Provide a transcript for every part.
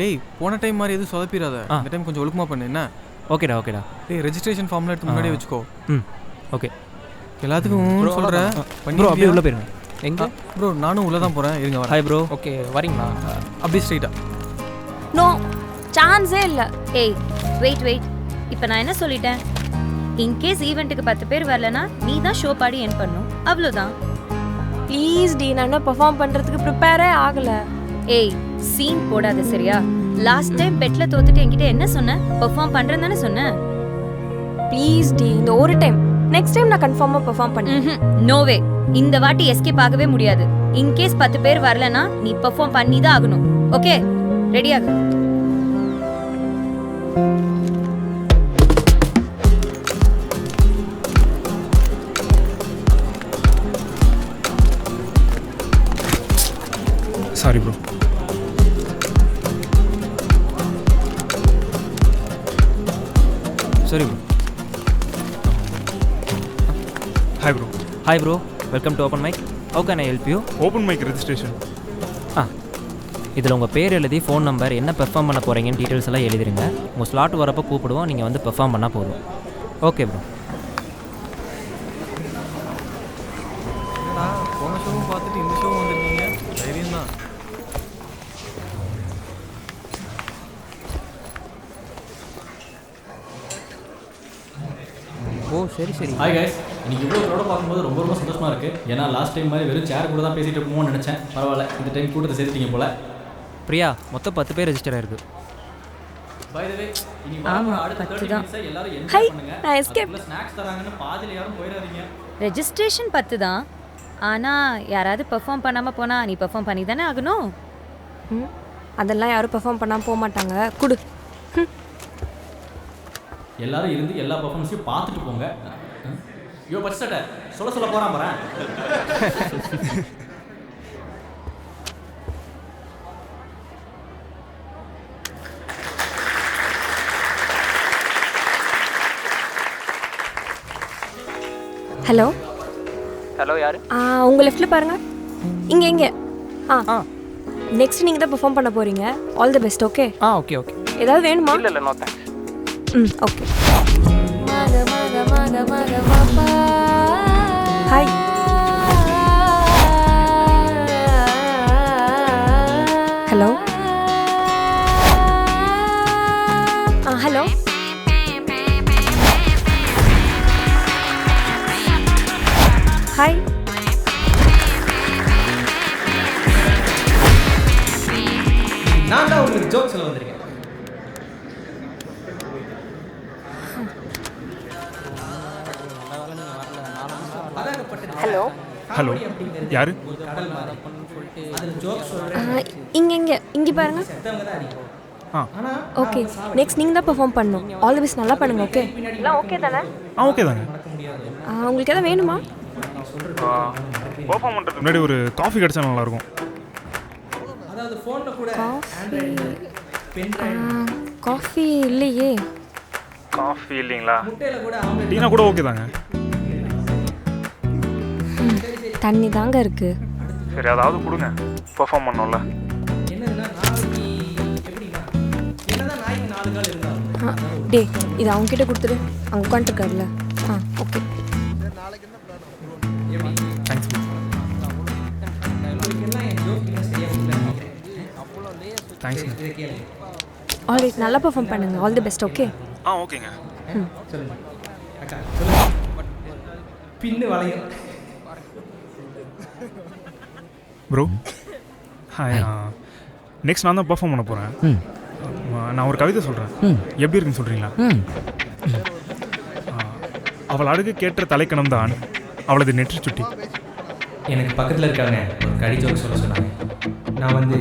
டேய் போன டைம் மாதிரி எதுவும் சொதப்பிடாத. இந்த டைம் கொஞ்சம் ஒழுக்கமாக பண்ணு என்ன? ஓகேடா ஓகேடா. டேய் ரெஜிஸ்ட்ரேஷன் ஃபார்ம்லாம் எடுத்து முன்னாடியே வச்சுக்கோ. ஓகே. எல்லாத்துக்கும் சொல்கிறேன். ப்ரோ அப்படியே உள்ளே போயிருங்க. எங்கே ப்ரோ? நானும் உள்ளே தான் போகிறேன். இருங்க வரேன். Hi bro. ஓகே வரீங்களா? அப்படியே ஸ்ட்ரைட்டாக. நோ சான்ஸே இல்லை. ஏய் வெயிட் இப்போ நான் என்ன சொல்லிட்டேன்? இன்கேஸ் ஈவெண்ட்டுக்கு 10 பேர் வரலனா நீ தான் ஷோ பாடி என் பண்ணும், அவ்வளோதான். ப்ளீஸ் டி, நான் என்ன பெர்ஃபார்ம் பண்ணுறதுக்கு ப்ரிப்பேரே ஆகலை. ஏய் சீன் போடாத சரியா? லாஸ்ட் டைம் பெட்ல தோத்துட்டு என்கிட்ட என்ன சொன்ன? பெர்ஃபார்ம் பண்றேன்னு தானே சொன்னேன். ப்ளீஸ் டி, இந்த ஒரு டைம், நெக்ஸ்ட் டைம் நான் கன்ஃபார்மாக பெர்ஃபார்ம் பண்ணுறேன். No way. இந்த வாட்டி எஸ்கேப் ஆகவே முடியாது. இன்கேஸ் 10 பேர் வரலனா நீ பெர்ஃபார்ம் பண்ணி தான் ஆகணும். ஓகே ரெடியாகு. Sorry bro. சரி bro. Hi bro. Hi bro, welcome to open mic. How can I help you? Open mic registration. இதில் உங்கள் பேர் எழுதி ஃபோன் நம்பர் என்ன பெர்ஃபார்ம் பண்ண போகிறீங்கன்னு டீட்டெயில்ஸ் எல்லாம் எழுதிருங்க. உங்கள் ஸ்லாட் வரப்போ கூப்பிடுவோம், நீங்கள் வந்து பெர்ஃபார்ம் பண்ணால் போதும். Okay bro. போன ஷோவும் பார்த்துட்டு இந்த ஷோவும் வந்துருக்கீங்க. தைரியம் தான். ஓ சரி சரி. ஹாய் கைஸ், இன்னைக்கு இவ்வளோ க்ரௌட பார்க்கும்போது ரொம்ப ரொம்ப சந்தோஷமாக இருக்குது. ஏன்னா லாஸ்ட் டைம் மாதிரி வெறும் சேர் கூட தான் பேசிகிட்டு இருப்போம்னு நினச்சேன். பரவாயில்ல, இந்த டைம் கூட்டத்தை சேர்த்துட்டீங்க போல. பிரியா, மொத்தம் 10 பேர் ரெஜிஸ்டர் ஆயிருக்கு. பை தி வே, ஆமா, அடுத்த 10 30 தான். மினிட்ஸ் எல்லாரும் ஹை, என்ஜாய் பண்ணுங்க. நான் எஸ்கேப். ஸ்நாக்ஸ் தராங்கன்னு பாதியில யாரும் போயிடாதீங்க. ரெஜிஸ்ட்ரேஷன் 10 தான். ஆனா யாராவது பெர்ஃபார்ம் பண்ணாம போனா நீ பெர்ஃபார்ம் பண்ணி தானே ஆகணும். அதெல்லாம் யாரும் பெர்ஃபார்ம் பண்ணாமல் போக மாட்டாங்க. குடு. எல்லாரும் இருந்து எல்லா பெர்ஃபார்மன்ஸையும் பார்த்துட்டு போங்க. யோ பச்சட்ட சொல்ல போறான் பாறேன். ஹலோ ஹலோ யாரு? உங்கள் லெஃப்ட்டில் பாருங்க. இங்கே நெக்ஸ்ட் நீங்கள் தான் பெர்ஃபார்ம் பண்ண போகிறீங்க. All the best. Okay okay okay. ஏதாவது வேணுமா? இல்லை no thanks. Okay. Hi. Hello. Hello. Hi. நான் தான் உங்களுக்கு ஜோக் சொல்ல வந்திருக்கேன். ஹலோ. ஹலோ யாரு? இங்கே பாருங்க. ஓகே, நெக்ஸ்ட் நீங்கள் தான் பெர்ஃபார்ம் பண்ணணும். All the best. நல்லா பண்ணுங்க. ஓகே எல்லாம் ஓகே தானே? ஓகே தாங்க. உங்களுக்கு எதாவது வேணுமா? பெர்ஃபார்ம் பண்ணுறதுக்கு முன்னாடி ஒரு காஃபி கிடச்சா நல்லாயிருக்கும். காஃபி இல்லையே. காஃபி இல்லைங்களா? டீனா கூட ஓகே தாங்க. தண்ணி தாங்க இருக்கு. சரி அதாவது கொடுங்க, பெர்ஃபார்ம் பண்ணோம்ல. டே, இது அவங்ககிட்ட கொடுத்துரு. அவங்க உட்காந்துருக்காருல. ஓகே. தேங்க்ஸ். தேங்க்ஸ். ஆல்ரைட், நல்லா பெர்ஃபார்ம் பண்ணுங்க. All the best. ஓகே. ஓகேங்க. பின்னு வளையும். Bro hi. நெக்ஸ்ட் நான் தான் பெர்ஃபார்ம் பண்ண போகிறேன். நான் ஒரு கவிதை சொல்கிறேன், எப்படி இருக்குன்னு சொல்கிறீங்களா? அவள் அழகு கேட்ட தலைக்கணம் தான் அவளது நெற்றி சுட்டி. எனக்கு பக்கத்தில் இருக்காங்க ஒரு கடி ஜோக் சொல்ல சொன்னாங்க. நான் வந்து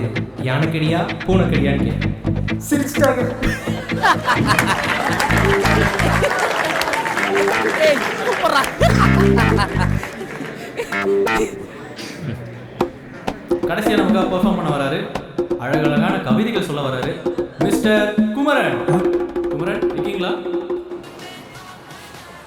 யானைக்கடியா பூனைக்கடியான்னு கேட்டேன். சிரிச்சிட்டாங்க. கடைசியா நமக்கு பெர்ஃபார்ம் பண்ண வராரு, அழகழகான கவிதைகள் சொல்ல வராரு, மிஸ்டர் குமரன். குமரன் இருக்கீங்களா?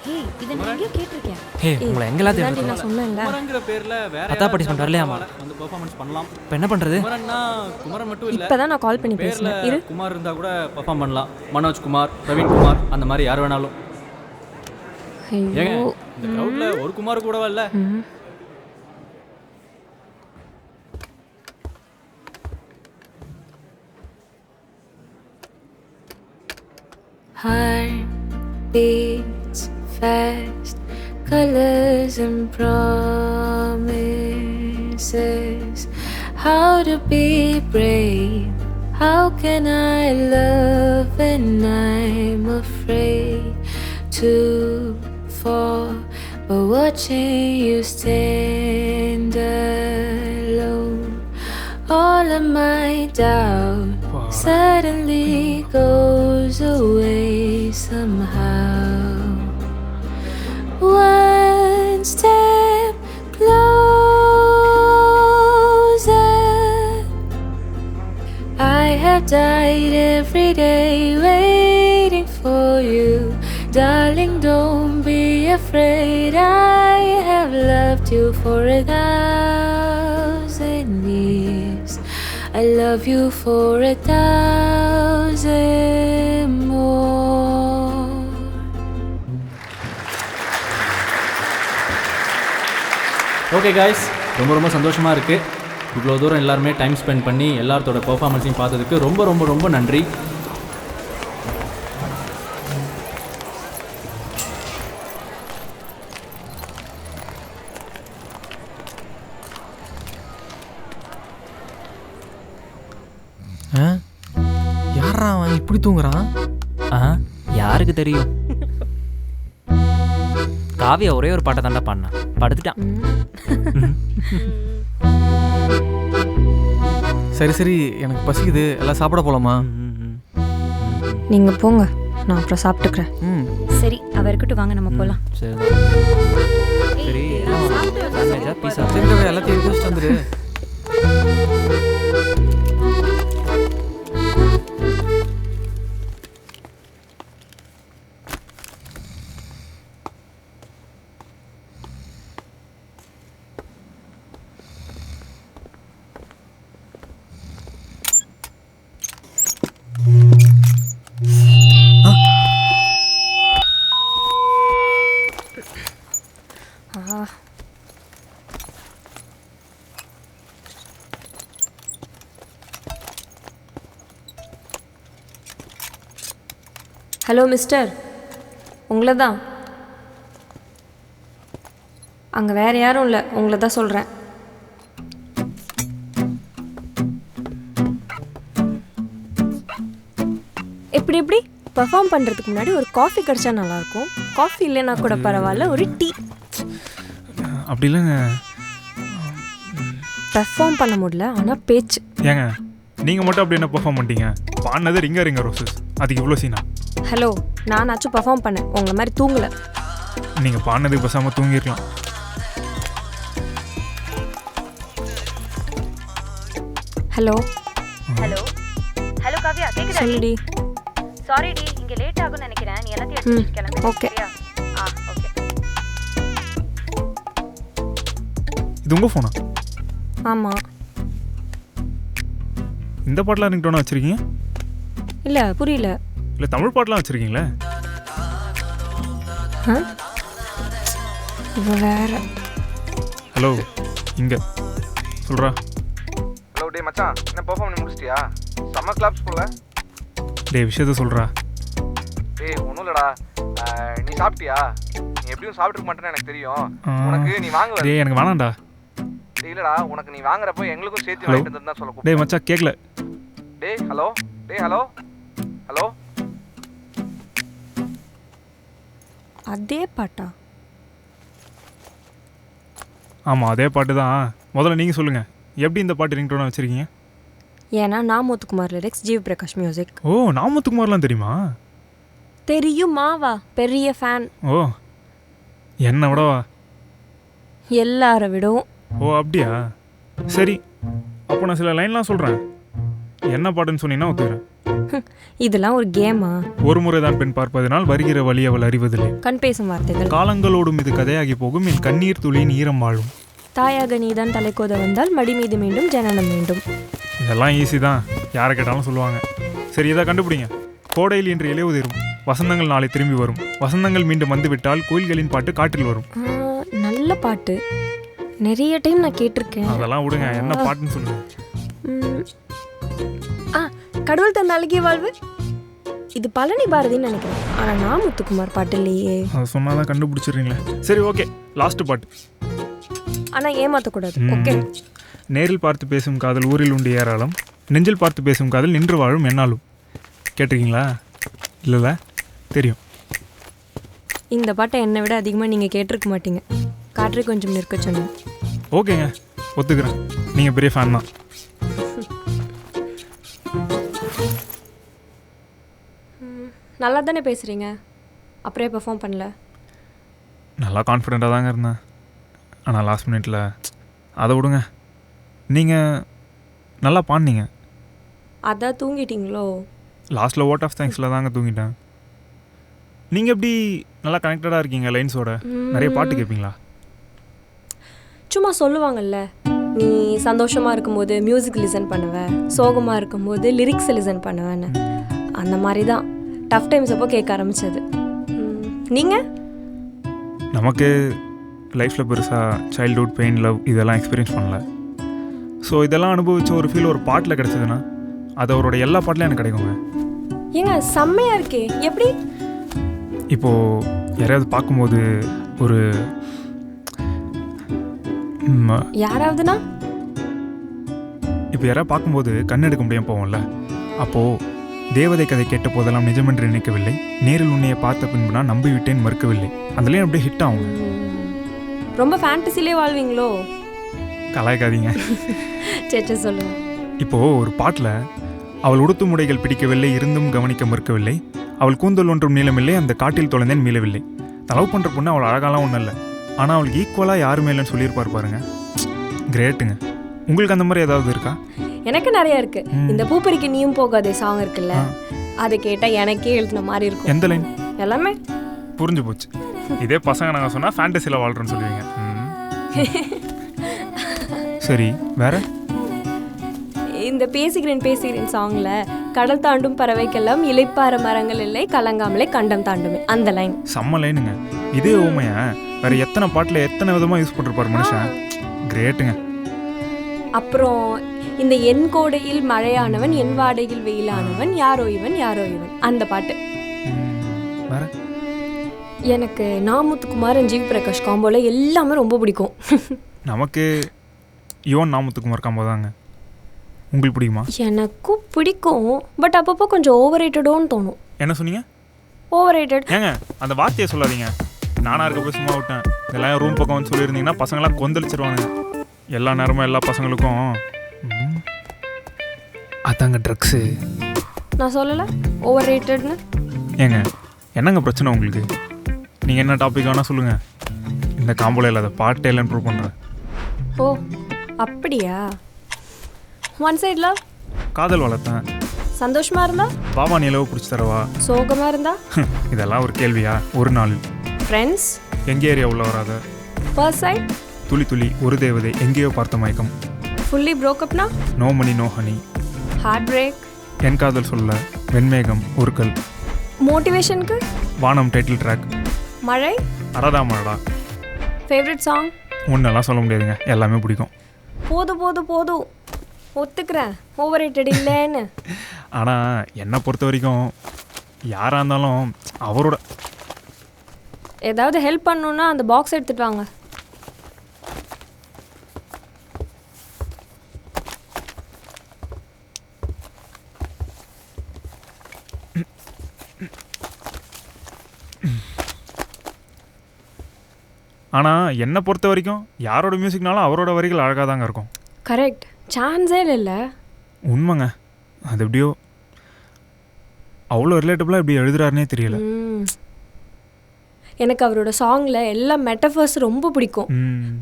ஹே இதை நான் எங்கேயோ கேட்டிருக்கேன். ஹே உங்களை எங்கெல்லாம் இதாண்டி தேடுறோம்? நான் சொன்னேன்ல. குமரங்கிற பேர்ல வேற அத்தா participant வரலையாமா? வந்து பெர்ஃபார்மன்ஸ் பண்ணலாம். இப்போ என்ன பண்ணுறது? குமரன்னா குமரன் மட்டும் இல்ல. இப்பதான் நான் கால் பண்ணி பேர்ல பேசினேன். இரு. குமார் இருந்தா கூட பெர்ஃபார்ம் பண்ணலாம். மனோஜ் குமார், பிரவீன் குமார் அந்த மாதிரி யார் வேணாலும். ஏங்க ஐயோ. இந்த கிரவுட்ல ஒரு குமார் கூடவா இல்ல? Heart beats fast, colors and promises. How to be brave? How can I love when I'm afraid to fall? But watching you stand alone, all of my doubt suddenly goes away somehow. One step closer. I have died every day waiting for you. Darling, don't be afraid. I have loved you for 1,000 years. I love you for 1,000 more. Okay guys, ரொம்ப ரொம்ப சந்தோஷமா இருக்கு. இவ்வளோ தூரம் எல்லாருமே time spend பண்ணி எல்லாத்தோட பெர்ஃபார்மன்ஸையும் பார்த்ததுக்கு ரொம்ப ரொம்ப ரொம்ப நன்றி. யாரா அவன் இப்படி தூங்குறான்? யாருக்கு தெரியும்? காவியா ஒரே ஒரு பாட்டை தாண்டா பாடினா, படுத்துட்டான். சரி சரி, எனக்கு பசிக்குது, எல்லாம் சாப்பிட போலாமா? நீங்க போங்க, நான் அப்புறம் சாப்பிட்டுக்கிறேன். ம் சரி, அவ இருக்கட்டும், வாங்க நம்ம போலாம். சரி சரி, பீஸா தெரிஞ்சவ எல்லாத்தையும் எடுத்து வந்துரு. ஹலோ மிஸ்டர், உங்களை தான். அங்கே வேறு யாரும் இல்லை, உங்களை தான் சொல்கிறேன். எப்படி எப்படி பெர்ஃபார்ம் பண்ணுறதுக்கு முன்னாடி ஒரு காஃபி கிடச்சா நல்லாயிருக்கும். காஃபி இல்லைன்னா கூட பரவாயில்ல, ஒரு டீ. அப்படி இல்லைங்க. பெர்ஃபார்ம் பண்ண முடியல, ஆனால் பேச்சு. ஏங்க நீங்கள் மட்டும் அப்படி என்ன பெர்ஃபார்ம் பண்ணிட்டீங்க? பாடினது ரிங்க ரோசஸ், அதுக்கு இவ்வளோ சீனா? ஹலோ, நானாச்சும் பெர்ஃபார்ம் பண்ணேன், உங்களை மாதிரி தூங்கலை. நீங்கள் பாடினதுக்கு பேசாமல் தூங்கிருக்கலாம். ஹலோ ஹலோ ஹலோ காவ்யா, கேக்குதா? சொல்லுடி. சாரி டி, இங்க லேட் ஆகும்னு நினைக்கிறேன். நீ எல்லாத்தையும் எடுத்து கிளம்பு. ஓகே. ஓகே. இது உங்கள் ஃபோனா? ஆமாம். இந்த பாட்டெலாம் ரிங்டோனா வச்சுருக்கீங்க? இல்லை, புரியல. இல்லை தமிழ் பாட்டெலாம் வச்சுருக்கீங்களே? இது வேற. ஹலோ, இங்கே சொல்கிறா. ஹலோ டே மச்சான், என்ன பெர்ஃபார்ம் பண்ணி முடிச்சிட்டியா? செம்ம கிளாப்ஸ் போல. டே விஷயத்த சொல்கிறா. டேய் ஒன்றும் இல்லைடா, நீ சாப்பிட்டியா? நீ எப்படியும் சாப்பிட்ருக்க மாட்டேன்னு எனக்கு தெரியும். உனக்கு நீ வாங்க. டே எனக்கு வேணாம்டா. டே இல்லைடா, உனக்கு நீ வாங்குறப்போ எங்களுக்கும் சேர்த்து வாங்கிட்டு வந்து தான் சொல்ல. டே மச்சான் கேட்கல. டே ஹலோ, டே ஹலோ ஹலோ. அதே பாட்டா? ஆமாம் அதே பாட்டு தான். முதல்ல நீங்கள் சொல்லுங்கள், எப்படி இந்த பாட்டு ரிங்டோனா வச்சுருக்கீங்க? ஏன்னா நான் முத்துக்குமார் லிரிக்ஸ், ஜிவி பிரகாஷ் மியூசிக். ஓ, நான் முத்துக்குமார்லாம் தெரியுமா? தெரியுமாவா? பெரிய ஃபேன். ஓ, என்னை விடவா? எல்லாரை விடவும். ஓ அப்படியா? சரி, அப்போ நான் சில லைன்லாம் சொல்கிறேன், என்ன பாட்டுன்னு சொன்னீங்கன்னா ஒத்துக்கிறேன். இதெல்லாம் ஒரு கேமா? ஒரு முறை தான் பெண் பார்ப்பதனால் வருகிற வழி அவள் அறிவதில்லை. கண் பேசும் வார்த்தைகள். காலங்களோடும் இது கதையாகி போகும், என் கண்ணீர் துளியின் ஈரம் வாழும். தாயாக நீதான் தலைக்கோத வந்தால் மடி மீது மீண்டும் ஜனனம் வேண்டும். இதெல்லாம் ஈஸி தான், யாரை கேட்டாலும் சொல்லுவாங்க. சரி, இதை கண்டுபிடிங்க. கோடையில் இன்று இலையுதிரும், வசந்தங்கள் நாளை திரும்பி வரும், வசந்தங்கள் மீண்டும் வந்துவிட்டால் கோயில்களின் பாட்டு காற்றில் வரும். நல்ல பாட்டு, நிறைய டைம் நான் கேட்டிருக்கேன். அதெல்லாம் விடுங்க, என்ன பாட்டுன்னு சொல்லுங்க. கடவுள் தந்த அழகிய வாழ்வு, இது பழனி பாரதின்னு நினைக்கிறேன். ஆனால் நான் முத்துக்குமார் பாட்டு இல்லையே. அதை சொன்னாதான் கண்டுபிடிச்சிடுறீங்களே. சரி, ஓகே, லாஸ்ட் பாட்டு. ஆனால் ஏமாற்றக்கூடாது. ஓகே. நேரில் பார்த்து பேசும் காதல் ஊரில் உண்டு ஏராளம், நெஞ்சில் பார்த்து பேசும் காதல் நின்று வாழும் என்னாலும். கேட்டிருக்கீங்களா? இல்லைல்ல, தெரியும். இந்த பாட்டை என்னை விட அதிகமாக நீங்கள் கேட்டிருக்க மாட்டீங்க. காற்றை கொஞ்சம் நிற்க சொன்னேன். ஓகேங்க, ஒத்துக்கிறேன். நீங்கள் பெரிய ஃபேன் தான். நல்லா தானே பேசுகிறீங்க, அப்புறம் பெர்ஃபார்ம் பண்ணல? நல்லா கான்ஃபிடெண்ட்டாக தாங்க இருந்தேன். ஆனால் லாஸ்ட் மினிட்ல அதை விடுங்க. நீங்கள் நல்லா பாடினீங்க. அதான் தூங்கிட்டீங்களோ? லாஸ்ட்டில் ஓட் ஆஃப் தேங்க்ஸில் தாங்க தூங்கிட்டேன். நீங்கள் எப்படி நல்லா கனெக்டடாக இருக்கீங்க லைன்ஸோட? நிறைய பாட்டு கேட்பீங்களா? சும்மா சொல்லுவாங்கல்ல, நீ சந்தோஷமாக இருக்கும்போது மியூசிக் லிசன் பண்ணுவேன், சோகமாக இருக்கும்போது லிரிக்ஸை லிசன் பண்ணுவேன்னு. அந்த மாதிரி தான் டஃப் டைம்ஸ் அப்போ கேட்க ஆரம்பித்தது. நீங்கள்? நமக்கு லைஃப்பில் பெருசாக சைல்ட்ஹுட் பெயின், லவ் இதெல்லாம் எக்ஸ்பீரியன்ஸ் பண்ணல. ஸோ இதெல்லாம் அனுபவித்த ஒரு ஃபீல் ஒரு பாட்டில் கிடச்சிதுன்னா அது அவரோட எல்லா பாட்டிலையும் எனக்கு கிடைக்குங்க. ஏங்க செம்மையாக இருக்கே, எப்படி? இப்போது யாரையாவது பார்க்கும்போது ஒரு யாராவதுனா, இப்போ யாராவது பார்க்கும்போது கண் எடுக்க முடியாமல் போவோம்ல, அப்போது தேவதை கதை கேட்ட போதெல்லாம் நிஜமென்று நினைக்கவில்லை, நேரில் உன்னையை பார்த்த பின்பு நான் நம்பிவிட்டேன் மறுக்கவில்லை. அதுலேயும் அப்படியே ஹிட் ஆகும். ரொம்ப ஃபேண்டசிலே வாழ்வீங்களோ? கலாய்க்காதீங்க. சே சொல்லுங்க. இப்போது ஒரு பாட்டில் அவள் உடுத்தும் உடைகள் பிடிக்கவில்லை, இருந்தும் கவனிக்க மறுக்கவில்லை, அவள் கூந்தல் ஒன்றும் நீளமில்லை, அந்த காட்டில் தொலைந்தேன் மீளவில்லை. லவ் பண்ணுற பொண்ணு அவள் அழகாலாம் ஒன்றும் இல்லை, ஆனால் அவளுக்கு ஈக்குவலாக யாருமே இல்லைன்னு சொல்லியிருப்பார் பாருங்க. கிரேட்டுங்க. உங்களுக்கு அந்த மாதிரி ஏதாவது இருக்கா? எனக்கு நிறைய இருக்கு. இந்த பூப்பறிக்கு நீயும் போகாதே சாங் இருக்குல்ல, அதை கேட்டால் எனக்கே எழுதின மாதிரி இருக்கும். எந்த லைன்? எல்லாமே புரிஞ்சு போச்சு. இதே பசங்க நாங்கள் சொன்னால் ஃபேண்டசியில் வாழ்கிறோன்னு சொல்லுவீங்க. சரி, வேற? இந்த பேசுகிறேன் சாங்ல கடல் தாண்டும் பறவைக்கெல்லாம் இலைப்பாற மரங்கள் இல்லை, கலங்காமலே கண்டம் தாண்டுமே, அந்த லைன் செம்ம லைனுங்க. இதே ஊமையா வேற எத்தனை பாட்டில் எத்தனை விதமாக யூஸ் பண்ணிருப்பார் மனுஷன். கிரேட்டுங்க. அப்புறம் இந்த என் கோடையில் மழையானவன், என் வாடையில் வெயிலானவன், யாரோ இவன் அந்த பாட்டு. வேற? எனக்கு நாமுத்துக்குமார் ஜீவ் பிரகாஷ் காம்போல எல்லாமே ரொம்ப பிடிக்கும். நமக்கு யுவன் நாமுத்துக்குமார் காம்போ தாங்க. உங்களுக்கு பிடிக்குமா? எனக்கும் பிடிக்கும், பட் அப்பப்போ கொஞ்சம் ஓவர் ரேட்டடோன்னு தோணும். என்ன சொன்னீங்க? Over rated. ஏங்க அந்த வார்த்தையை சொல்லாதீங்க. நானாக இருக்க போய் சும்மா விட்டேன். இதெல்லாம் ரூம் பக்கம் வந்து சொல்லியிருந்தீங்கன்னா பசங்களாம் கொந்தளிச்சிருவானுங்க. எல்லா நேரமும் எல்லா பசங்களுக்கும் அதாங்க ட்ரக்ஸு. நான் சொல்லலை ஓவர் ரேட்டட்னு. ஏங்க என்னங்க பிரச்சனை உங்களுக்கு? நீங்கள் என்ன டாபிக் வேணால் சொல்லுங்கள். இந்த காம்போல இல்லாத பாட்டே இல்லைன்னு ப்ரூவ் பண்ணுறேன். ஓ அப்படியா? ஒன் சைட் லவ், காதல் வளர்த்தேன். சந்தோஷமா இருந்தா பாபா நிலவு பிடிச்சி தரவா, சோகமா இருந்தா இதெல்லாம் ஒரு கேள்வியா? ஒரு நாள் ஃப்ரெண்ட்ஸ், எங்கே ஏரியா உள்ள வராத, ஃபர்ஸ்ட் சைட், துளி துளி ஒரு தேவதை, எங்கேயோ பார்த்த மயக்கம், ஃபுல்லி ப்ரோக்கப்னா, no money no honey, heart break, என் காதல் சொல்ல, வெண்மேகம், ஒருக்கல், மோட்டிவேஷனுக்கு வானம் டைட்டில் ட்ராக், மழை, அடடா மழடா. ஃபேவரட் சாங் ஒன்றெல்லாம் சொல்ல முடியாதுங்க, எல்லாமே பிடிக்கும். போதும் ஒத்துக்கிறேன் ஓவர் ரேட்டட் இல்லைன்னு. ஆனால் என்னை பொறுத்த வரைக்கும் யாராக இருந்தாலும் அவரோட ஏதாவது ஹெல்ப் பண்ணணுன்னா அந்த பாக்ஸ் எடுத்துட்டு வாங்க. ஆனால் என்னை பொறுத்த வரைக்கும் யாரோட மியூசிக்னாலும் அவரோட வரிகள் அழகாக தாங்க இருக்கும். கரெக்ட், சான்ஸே இல்லை. உண்மைங்க. அது எப்படியோ அவ்வளோ ரிலேட்டபுளாக எப்படி எழுதுறாருனே தெரியல. எனக்கு அவரோட சாங்கில் எல்லா மெட்டஃபர்ஸ் ரொம்ப பிடிக்கும்.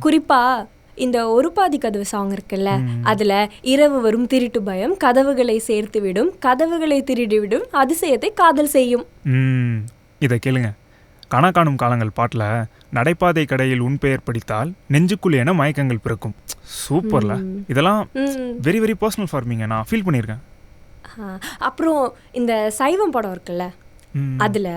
குறிப்பாக இந்த ஒரு பாதி கதவு சாங் இருக்குல்ல, அதில் இரவு வரும் திருட்டு பயம் கதவுகளை சேர்த்து விடும், கதவுகளை திருடிவிடும், அதிசயத்தை காதல் செய்யும். இதை கேளுங்க. கனா காணும் காலங்கள் பாட்டில் நடைபாதை கடையில் உன் பெயர் படித்தால் நெஞ்சுக்குள் என மயக்கங்கள் பிறக்கும். சூப்பர்ல. இதெல்லாம் வெரி வெரி பர்சனல் ஃபார்மிங்க. நான் ஃபீல் பண்ணியிருக்கேன். அப்புறம் இந்த சைவம் படம் இருக்குல்ல, அதில்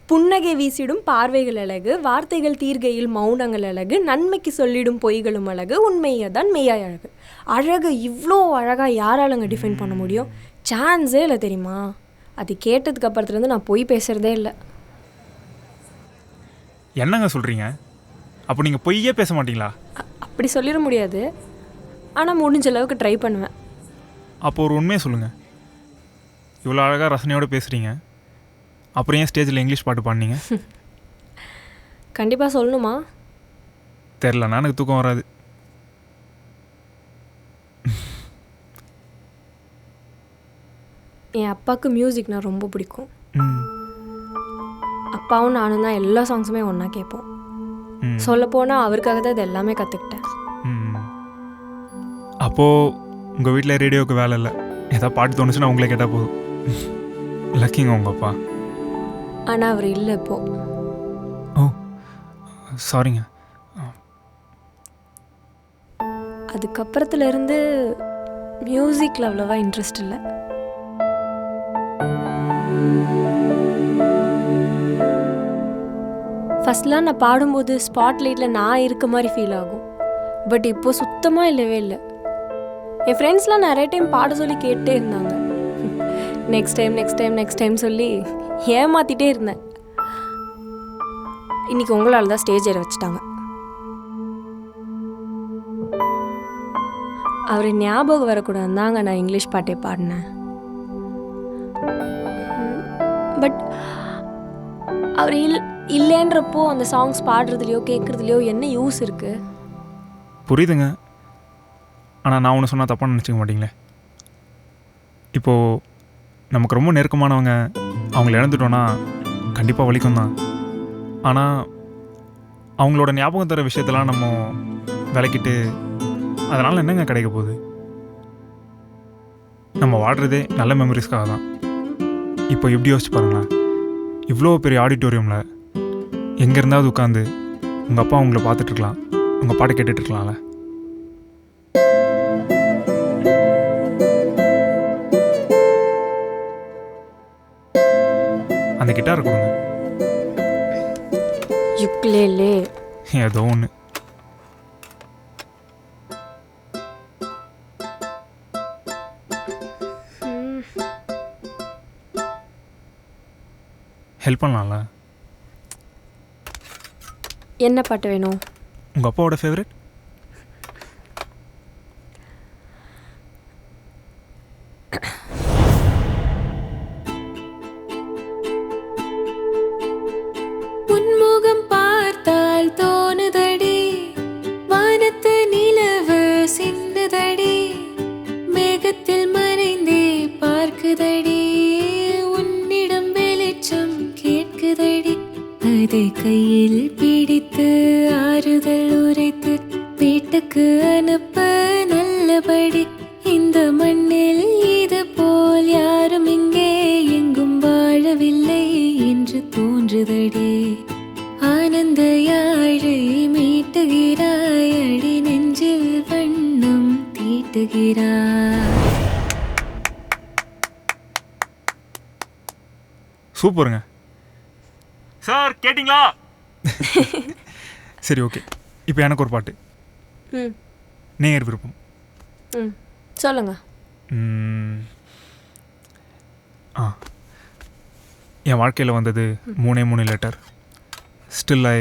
புன்னகை வீசிடும் பார்வைகள் அழகு, வார்த்தைகள் தீர்கையில் மௌனங்கள் அழகு, நன்மைக்கு சொல்லிடும் பொய்களும் அழகு, உண்மையதான் மெய்யாய் அழகு. அழகு இவ்வளோ அழகாக யாராலங்க டிஃபைன் பண்ண முடியும்? சான்ஸே இல்லை தெரியுமா? அது கேட்டதுக்கு அப்புறத்துலேருந்து நான் பொய் பேசுகிறதே இல்லை. என்னங்க சொல்கிறீங்க? அப்போ நீங்கள் பொய்யே பேச மாட்டீங்களா? அப்படி சொல்லிட முடியாது, ஆனால் முடிஞ்ச அளவுக்கு ட்ரை பண்ணுவேன். அப்போ ஒரு உண்மையை சொல்லுங்கள். இவ்வளோ அழகாக ரசனையோடு பேசுகிறீங்க, அப்புறம் ஏன் ஸ்டேஜில் இங்கிலீஷ் பாட்டு பாடினீங்க? கண்டிப்பாக சொல்லணுமா? தெரிலண்ணா, எனக்கு தூக்கம் வராது. என் அப்பாவுக்கு மியூசிக்னா ரொம்ப பிடிக்கும். அப்பாவும் நானும் தான் எல்லா சாங்ஸுமே ஒன்றா கேட்போம். சொல்லப்போனால் அவருக்காக தான் இது எல்லாமே கற்றுக்கிட்டேன். அப்போது உங்கள் வீட்டில் ரேடியோவுக்கு வேலை இல்லை, ஏதாவது பாட்டு தோணுச்சுன்னா உங்களே கேட்டால் போதும். லக்கிங்க உங்கள் அப்பா. ஆனால் அவர் இல்லை இப்போ. ஓ சாரிங்க. அதுக்கப்புறத்துலேருந்து மியூசிக்கில் அவ்வளோவா இன்ட்ரெஸ்ட் இல்லை. ஃபஸ்ட்லாம் நான் பாடும்போது ஸ்பாட்லைட்டில் நான் இருக்க மாதிரி ஃபீல் ஆகும். பட் இப்போது சுத்தமாக இல்லவே இல்லை. என் ஃப்ரெண்ட்ஸ்லாம் நிறைய டைம் பாட சொல்லி கேட்டே இருந்தாங்க. Next time next time next time சொல்லி ஏமாற்றிட்டே இருந்தேன். இன்றைக்கி உங்களால் தான் ஸ்டேஜ் ஏற வச்சுட்டாங்க. அவர் ஞாபகம் வரக்கூடாது தாங்க நான் இங்கிலீஷ் பாட்டே பாடினேன். பட் அவர் இல்லைன்றப்போ அந்த சாங்ஸ் பாடுறதுலையோ கேட்குறதுலையோ என்ன யூஸ் இருக்குது? புரியுதுங்க. ஆனால் நான் ஒன்று சொன்னால் தப்பாக நினச்சிக்க மாட்டீங்களே. இப்போது நமக்கு ரொம்ப நெருக்கமானவங்க அவங்கள இழந்துட்டோன்னா கண்டிப்பாக வலிக்கும் தான். ஆனால் அவங்களோட ஞாபகம் தர விஷயத்தெல்லாம் நம்ம விளக்கிட்டு அதனால் என்னங்க கிடைக்க போகுது? நம்ம வாடுறதே நல்ல மெமரிஸ்க்காக தான். இப்போ எப்படி யோசிச்சு பாருங்களேன், இவ்வளோ பெரிய ஆடிட்டோரியமில் எங்கே இருந்தாவது உட்காந்து உங்கள் அப்பா உங்களை பார்த்துட்ருக்கலாம், உங்கள் பாட்டை கேட்டுட்ருக்கலாம்ல. அந்த கிட்டாரை கொடுங்க. யுக்லேலே ஏதோ ஒன்று. ஹெல்ப் பண்ணலாம்ல. என்ன பாட்டு வேணும்? உங்கள் அப்பாவோட ஃபேவரட்? உன்முகம் பார்த்தால் தோணுதடி, வானத்து நிலவு சிந்துதடி, மேகத்தில் மறைந்தே பார்க்குதடி, உன்னிடம் வெளிச்சம் கேட்குதடி, அதை கையில் பிடித்து ஆறுதல் உரைத்து வீட்டுக்கு அனுப்ப நல்லபடி, இந்த மண்ணில் இது போல் யாரும் இங்கே எங்கும் வாழவில்லை என்று தோன்றுதடி, ஆனந்த யாழை மீட்டுகிறாய் அடி, நெஞ்சில் வண்ணம் தீட்டுகிறாய். சூப்பருங்க சார், கேட்டிங்களா? சரி, ஓகே. இப்போ எனக்கு ஒரு பாட்டு. நேர் விருப்பம். சொல்லுங்க. என் வாழ்க்கையில் வந்தது 3 லெட்டர். ஸ்டில் ஐ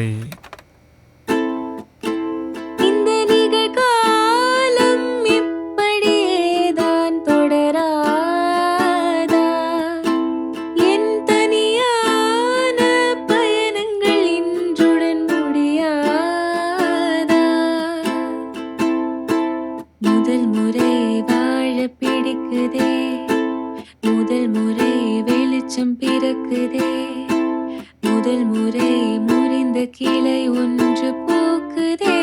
இந்த நிகழ்காலம் இப்படியேதான் தொடராதா, என் தனியான பயணங்கள் இன்றுடன் முடியாதா, முதல் முறை வாழ பிடிக்குதே, முதல் முறை வெளிச்சம் பிறக்குதே, முதல் முறை முறிந்த கிளை ஒன்று பூக்குதே,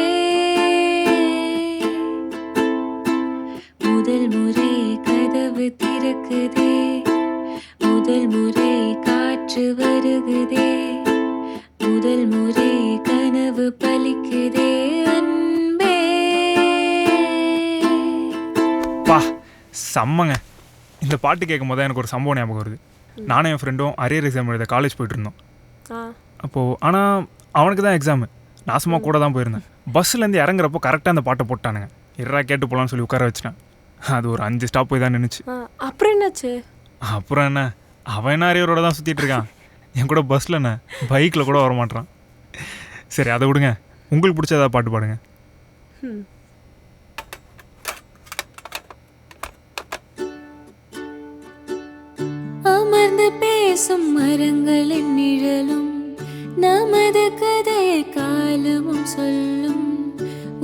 திறக்குதே முதல் முறை காற்று வருகுதே முதல் முறை கனவு பலிக்குதே அன்பே. பா செம்மங்க. இந்த பாட்டு கேட்கும் போது எனக்கு ஒரு சம்பவம் ஞாபகம் வருது. நானும் என் ஃப்ரெண்டும் அரியர் எக்ஸாம் எழுத காலேஜ் போயிட்டு இருந்தோம். அப்போது ஆனால் அவனுக்கு தான் எக்ஸாமு, நான் சும்மா கூட தான் போயிருந்தேன். பஸ்ஸுலேருந்து இறங்குறப்போ கரெக்டாக அந்த பாட்டை போட்டானுங்க. இறா கேட்டு போகலான்னு சொல்லி உட்கார வச்சிட்டேன். அது ஒரு 5 ஸ்டாப் போய் தான் நின்றுச்சு. அப்புறம் என்னாச்சு? அப்புறம் என்ன, அவன் என்ன அரியரோட தான் சுற்றிட்டு இருக்கான். என் கூட பஸ்ஸில் என்ன பைக்கில் கூட வரமாட்டான். சரி அதை விடுங்க, உங்களுக்கு பிடிச்ச ஏதாவது பாட்டு பாடுங்க. அமர்ந்து பேசும் மரங்களின் நிழலும் நமது கதை காலமும் சொல்லும்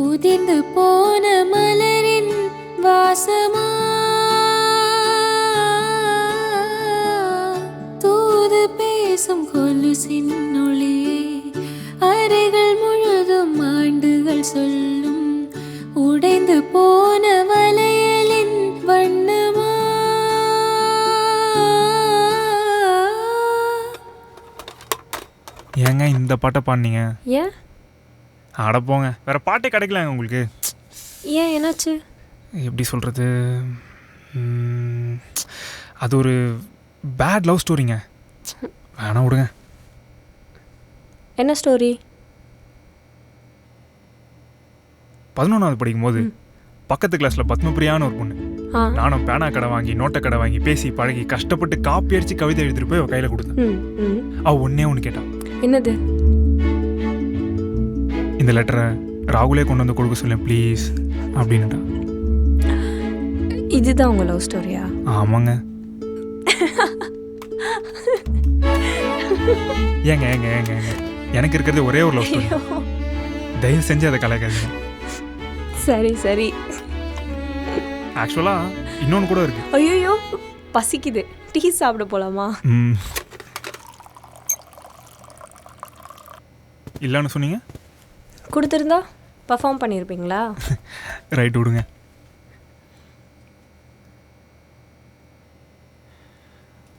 உதிர்ந்து போன மலரின் வாசமா தூது பேசும் கொலுசின் ஒளியே அறைகள் முழுதும் ஆண்டுகள் சொல்லும் உடைந்து போன வளையலின் வண்ணமா. ஏங்க இந்த பாட்டை பாடினீங்க? ஏன்? அட போங்க, வேறு பாட்டே கிடைக்கலங்க உங்களுக்கு. ஏன் என்னாச்சு? எப்படி சொல்கிறது, அது ஒரு பேட் லவ் ஸ்டோரிங்க. வேணாம் விடுங்க. என்ன ஸ்டோரி? 11வது படிக்கும்போது பக்கத்து கிளாஸில் பத்மபிரியான்னு ஒரு பொண்ணு. நானும் பேனா கடை வாங்கி நோட்டை கடை வாங்கி பேசி பழகி கஷ்டப்பட்டு காப்பி அடித்து கவிதை எழுதிட்டு போய் அவள் கையில் கொடுத்தேன். அவள் ஒன்று கேட்டான். என்னது? இந்த லெட்டரை ராகுலே கொண்டு வந்து கொடுக்க சொல்லேன் ப்ளீஸ் அப்படின்னுட்டா. இதுதான் உங்கள் லவ் ஸ்டோரியா? ஆமாங்க. ஏங்க ஏங்க ஏங்க ஏங்க எனக்கு இருக்கிறது ஒரே ஒரு லவ் ஸ்டோரி. தயவு செஞ்சு அதை கலைக்காதீங்க. சரி சரி. ஆக்சுவலாக இன்னொன்று கூட இருக்கு. ஐயோ பசிக்குது, டீ சாப்பிட போலாமா? இல்லைன்னு சொன்னீங்க. கொடுத்துருந்தா பர்ஃபார்ம் பண்ணியிருப்பீங்களா? ரைட் விடுங்க.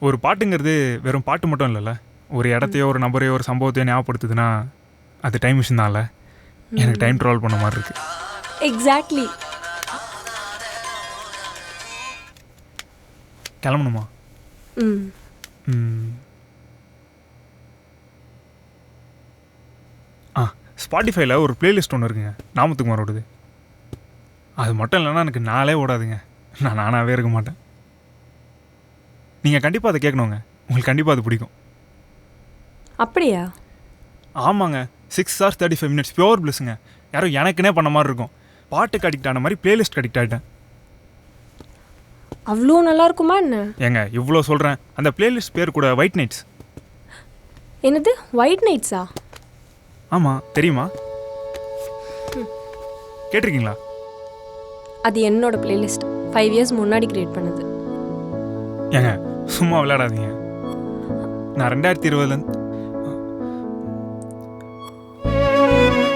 ஒரு பாட்டுங்கிறது வெறும் பாட்டு மட்டும் இல்லைல்ல, ஒரு இடத்தையோ ஒரு நபரையோ ஒரு சம்பவத்தையோ ஞாபகப்படுத்துதுன்னா அது டைம் மிஷின் தான்ல. எனக்கு டைம் ட்ராவல் பண்ண மாதிரி இருக்கு. எக்ஸாக்ட்லி. கிளம்பணுமா? ஸ்பாட்டிஃபைல ஒரு பிளேலிஸ்ட் ஒன்று இருக்குங்க, நாமத்துக்குமாரோடது. அது மட்டும் இல்லைன்னா எனக்கு நாளே ஓடாதுங்க. நான் நானாகவே இருக்க மாட்டேன். நீங்கள் கண்டிப்பாக அதை கேட்கணுங்க, உங்களுக்கு கண்டிப்பாக அது பிடிக்கும். அப்படியா? ஆமாங்க. 6 hours 35 minutes பியோர் பிளஸ்ஸுங்க. யாரும் எனக்குனே பண்ண மாதிரி இருக்கும். பாட்டுக்கு அடிக்ட் ஆன மாதிரி பிளேலிஸ்ட் அடிக்ட் ஆகிட்டேன். அவ்வளோ நல்லா இருக்குமா என்ன? ஏங்க இவ்வளோ சொல்கிறேன், அந்த பிளேலிஸ்ட் பேர் கூட ஒயிட் நைட்ஸ். என்னது ஒயிட் நைட்ஸா? ஆமாம், தெரியுமா? கேட்டிருக்கீங்களா? அது என்னோட பிளேலிஸ்ட், 5 years முன்னாடி கிரியேட் பண்ணது. ஏங்க சும்மா விளையாடாதீங்க. நான் 2020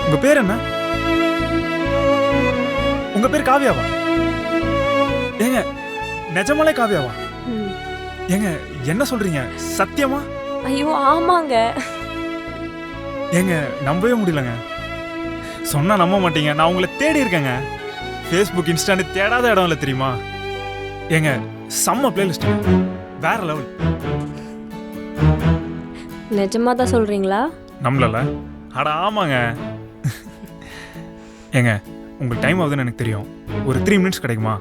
உங்கள் பேர் என்ன? உங்கள் பேர் காவியாவா? ஏங்க நிஜமாலே காவியாவா? ஏங்க என்ன சொல்கிறீங்க, சத்தியமா? ஐயோ ஆமாங்க. ஏங்க நம்பவே முடியலங்க. சொன்னால் நம்ப மாட்டீங்க, நான் உங்களை தேடி இருக்கேங்க. ஃபேஸ்புக் இன்ஸ்டான்னு தேடாத இடம் இல்லை தெரியுமா? ஏங்க செம்ம பிளேலிஸ்ட், வேற லெவல். நிஜமா தான் சொல்கிறீங்களா? நம்மளல? அட ஆமாங்க. ஏங்க உங்களுக்கு டைம் ஆகுதுன்னு எனக்கு தெரியும், ஒரு 3 minutes கிடைக்குமா?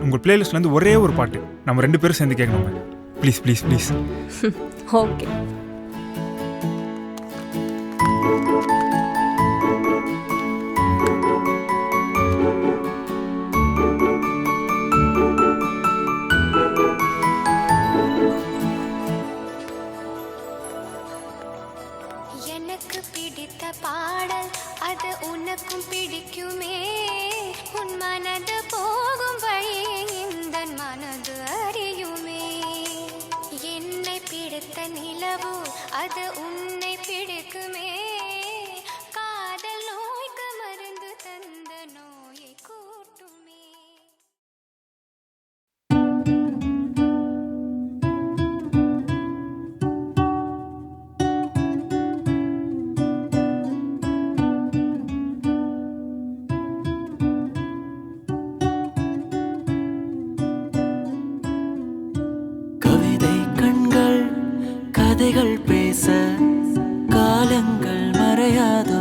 உங்கள் பிளேலிஸ்ட்லேருந்து ஒரே ஒரு பாட்டு நம்ம 2 பேரும் சேர்ந்து கேட்கணுங்க. Please please please. ஓகே. எனக்கு பிடித்த பாடல் அது உனக்கும் பிடிக்குமே, உன் மனது போகும் வழியை இந்த மனது அறியுமே. என்னை பிடித்த நிலவு அது உன்னை பிடிக்குமே, காதல் நோய்க்கு மருந்து தந்த நோயை கூட்டுமே. கதைகள் பேச காலங்கள் மறையாதோ